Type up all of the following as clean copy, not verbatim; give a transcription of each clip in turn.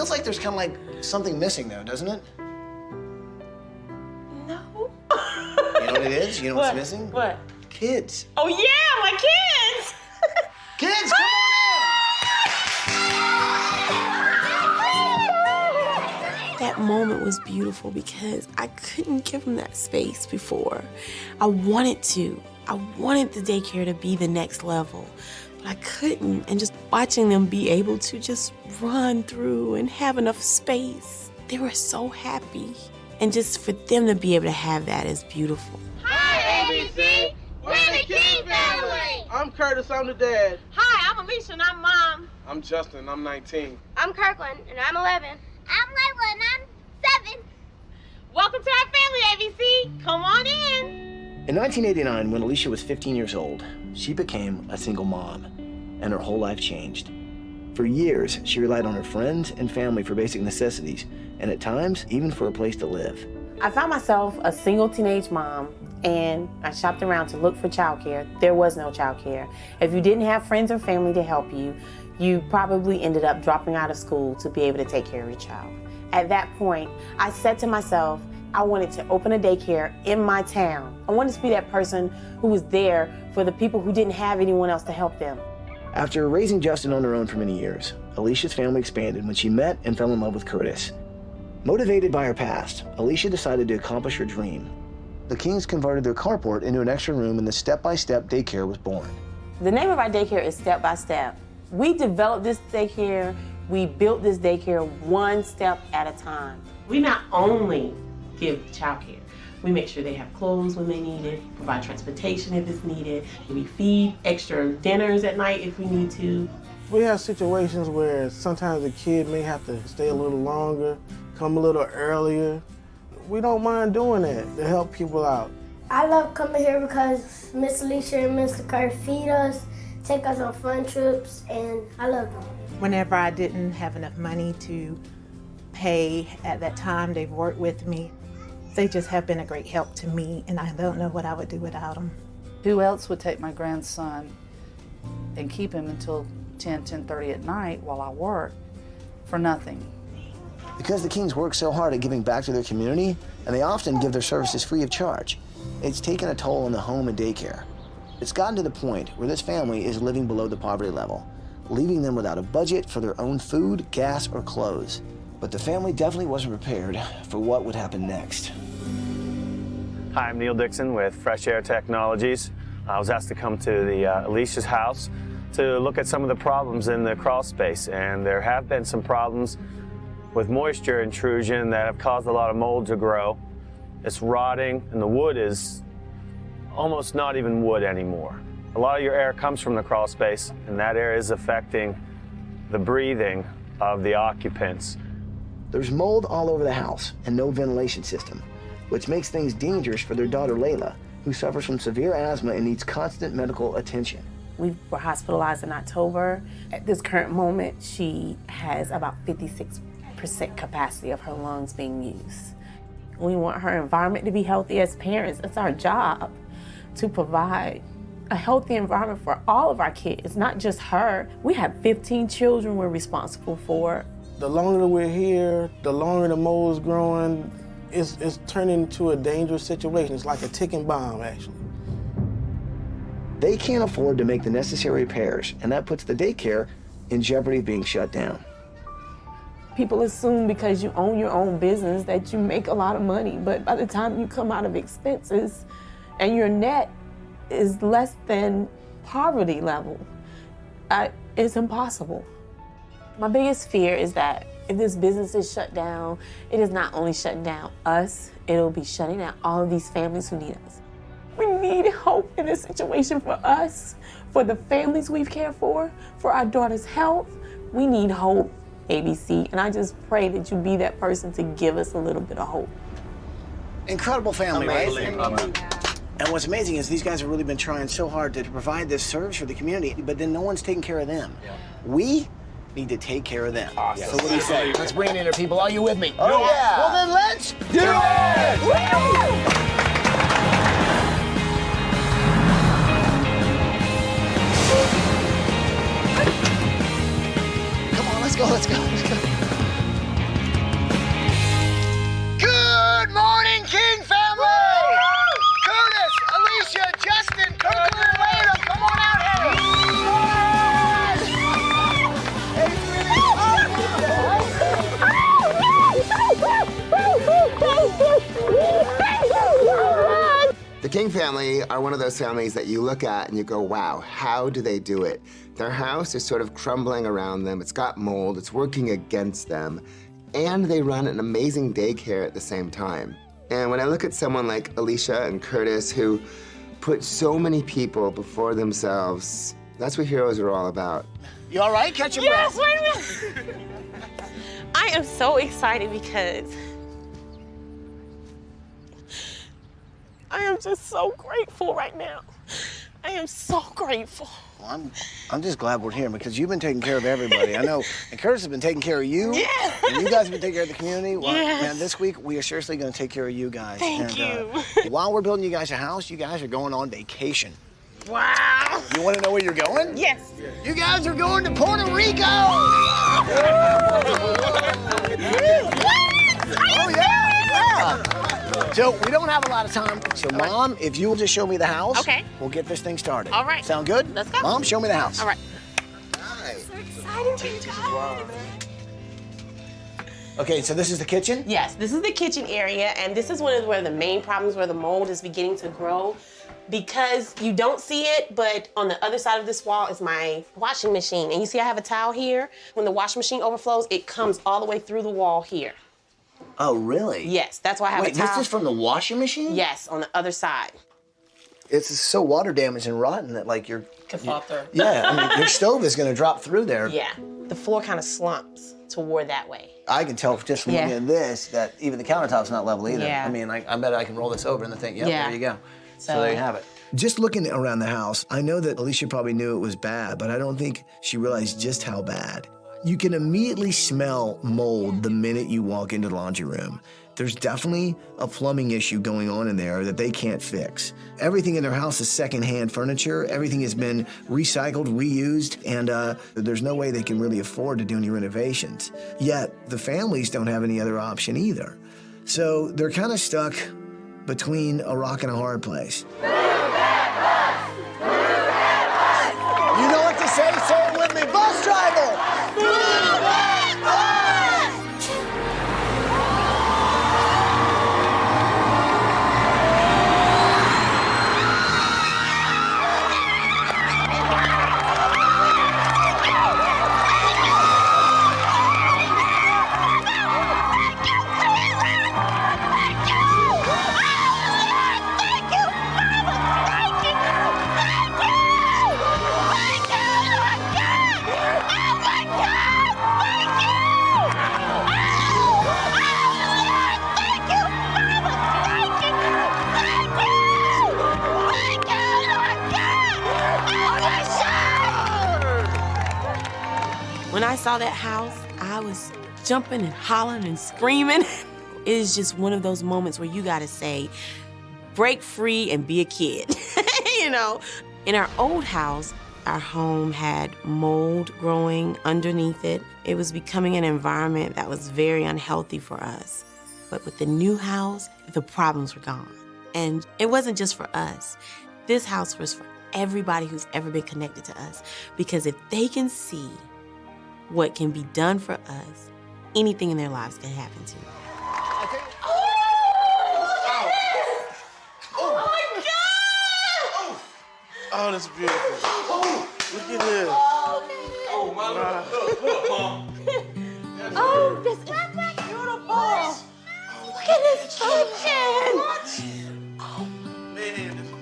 feels like there's kind of like something missing though, doesn't it? No. You know what it is? You know what's missing? What? Kids. Oh yeah, my kids! Kids, come on in! That moment was beautiful because I couldn't give them that space before. I wanted to. I wanted the daycare to be the next level, but I couldn't. And just watching them be able to just run through and have enough space, they were so happy. And just for them to be able to have that is beautiful. Hi, ABC! We're the King family! I'm Curtis, I'm the dad. Hi, I'm Alisha and I'm Mom. I'm Justin, I'm 19. I'm Kirkland and I'm 11. I'm Layla and I'm 7. Welcome to our family, ABC. Come on in. In 1989, when Alisha was 15 years old, she became a single mom, and her whole life changed. For years, she relied on her friends and family for basic necessities, and at times, even for a place to live. I found myself a single teenage mom, and I shopped around to look for childcare. There was no childcare. If you didn't have friends or family to help you, you probably ended up dropping out of school to be able to take care of your child. At that point, I said to myself, I wanted to open a daycare in my town. I wanted to be that person who was there for the people who didn't have anyone else to help them. After raising Justin on her own for many years, Alisha's family expanded when she met and fell in love with Curtis. Motivated by her past, Alisha decided to accomplish her dream. The Kings converted their carport into an extra room, and the step-by-step daycare was born. The name of our daycare is Step by Step. We developed this daycare, we built this daycare one step at a time. We not only give childcare, we make sure they have clothes when they need it, provide transportation if it's needed, we feed extra dinners at night if we need to. We have situations where sometimes the kid may have to stay a little longer, come a little earlier. We don't mind doing that to help people out. I love coming here because Miss Alisha and Mr. Kerr feed us, take us on fun trips, and I love them. Whenever I didn't have enough money to pay at that time, they've worked with me. They just have been a great help to me, and I don't know what I would do without them. Who else would take my grandson and keep him until 10:30 at night while I work for nothing? Because the Kings work so hard at giving back to their community, and they often give their services free of charge, it's taken a toll on the home and daycare. It's gotten to the point where this family is living below the poverty level, leaving them without a budget for their own food, gas, or clothes. But the family definitely wasn't prepared for what would happen next. Hi, I'm Neil Dixon with Fresh Air Technologies. I was asked to come to the Alisha's house to look at some of the problems in the crawl space, and there have been some problems with moisture intrusion that have caused a lot of mold to grow. It's rotting, and the wood is almost not even wood anymore. A lot of your air comes from the crawl space, and that air is affecting the breathing of the occupants. There's mold all over the house and no ventilation system, which makes things dangerous for their daughter Layla, who suffers from severe asthma and needs constant medical attention. We were hospitalized in October. At this current moment, she has about 56% capacity of her lungs being used. We want her environment to be healthy. As parents, it's our job to provide a healthy environment for all of our kids, not just her. We have 15 children we're responsible for. The longer we're here, the longer the mold's growing, it's turning into a dangerous situation. It's like a ticking bomb, actually. They can't afford to make the necessary repairs, and that puts the daycare in jeopardy of being shut down. People assume because you own your own business that you make a lot of money, but by the time you come out of expenses and your net is less than poverty level, it's impossible. My biggest fear is that if this business is shut down, it is not only shutting down us, it'll be shutting down all of these families who need us. We need hope in this situation for us, for the families we've cared for our daughter's health. We need hope, ABC, and I just pray that you be that person to give us a little bit of hope. Incredible family, Amazing. right? And what's amazing is these guys have really been trying so hard to provide this service for the community, but then no one's taking care of them. Yeah. We need to take care of them. Awesome. So what do you say? Let's bring it in there, people. Are you with me? Oh, yeah. Well, then let's do it! Woo! Come on, let's go. King family are one of those families that you look at and you go, wow, how do they do it? Their house is sort of crumbling around them. It's got mold. It's working against them. And they run an amazing daycare at the same time. And when I look at someone like Alisha and Curtis, who put so many people before themselves, that's what heroes are all about. You all right? Catch your Yes, breath. wait a minute. I am so excited because I am just so grateful right now. I am so grateful. Well, I'm just glad we're here because you've been taking care of everybody. I know, and Curtis has been taking care of you. Yeah. And you guys have been taking care of the community. Well, Yes. man, this week we are seriously going to take care of you guys. Thank you. While we're building you guys a house, you guys are going on vacation. Wow. You want to know where you're going? Yes. You guys are going to Puerto Rico. Oh yeah. So we don't have a lot of time. So Mom, if you will just show me the house, Okay. we'll get this thing started. All right. Sound good? Let's go. Mom, show me the house. All right. Nice. So excited for you guys. Okay, so this is the kitchen? Yes, this is the kitchen area, and this is one of where the main problems where the mold is beginning to grow. Because you don't see it, but on the other side of this wall is my washing machine. And you see I have a towel here. When the washing machine overflows, it comes all the way through the wall here. Oh, really? Yes, that's why I have Wait, a towel. this is from the washing machine? Yes, on the other side. It's so water damaged and rotten that like Could fall through. Yeah, I mean, your stove is gonna drop through there. Yeah, the floor kind of slumps toward that way. I can tell just from looking at this that even the countertop's not level either. Yeah. I mean, I bet I can roll this over and the thing, yep, Yeah. there you go. So there you have it. Just looking around the house, I know that Alisha probably knew it was bad, but I don't think she realized just how bad. You can immediately smell mold the minute you walk into the laundry room. There's definitely a plumbing issue going on in there that they can't fix. Everything in their house is secondhand furniture. Everything has been recycled, reused, and there's no way they can really afford to do any renovations. Yet, the families don't have any other option either. So they're kind of stuck between a rock and a hard place. You know what to say? Say it with me. Bus driver! When I saw that house, I was jumping and hollering and screaming. It is just one of those moments where you gotta say, break free and be a kid, you know? In our old house, our home had mold growing underneath it. It was becoming an environment that was very unhealthy for us. But with the new house, the problems were gone. And it wasn't just for us. This house was for everybody who's ever been connected to us. Because if they can see what can be done for us, anything in their lives can happen to them. Oh, that's beautiful. Look at this. Oh, my God. Look, Mom. Oh, this is beautiful. Look at this kitchen.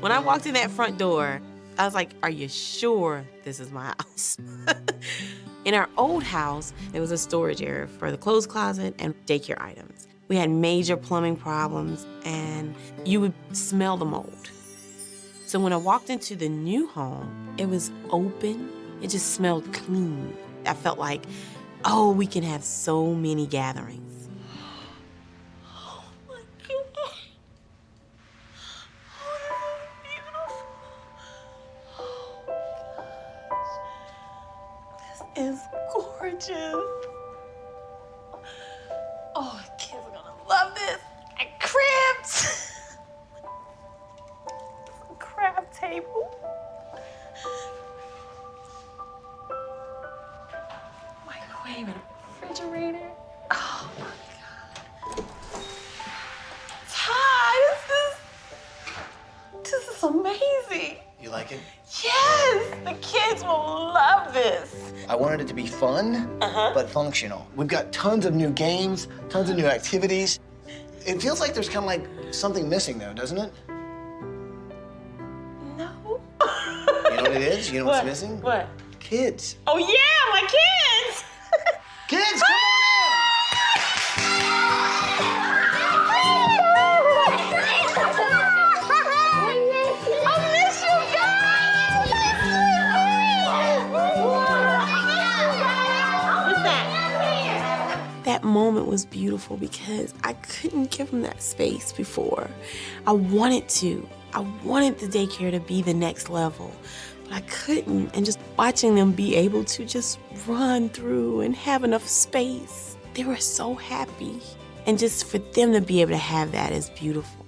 When I walked in that front door, I was like, are you sure this is my house? In our old house, there was a storage area for the clothes closet and daycare items. We had major plumbing problems, and you would smell the mold. So when I walked into the new home, it was open. It just smelled clean. I felt like, oh, we can have so many gatherings. Oh my God. Is gorgeous. Oh, the kids are gonna love this. And cribs. Some crab table. Microwave and refrigerator. Oh my God. Ty, this is I wanted it to be fun, but functional. We've got tons of new games, tons of new activities. It feels like there's kind of like something missing though, doesn't it? No. You know what it is? You know what's missing? What? Kids. Oh yeah, my kids! Kids, come on That moment was beautiful because I couldn't give them that space before. I wanted to. I wanted the daycare to be the next level, but I couldn't. And just watching them be able to just run through and have enough space, they were so happy. And just for them to be able to have that is beautiful.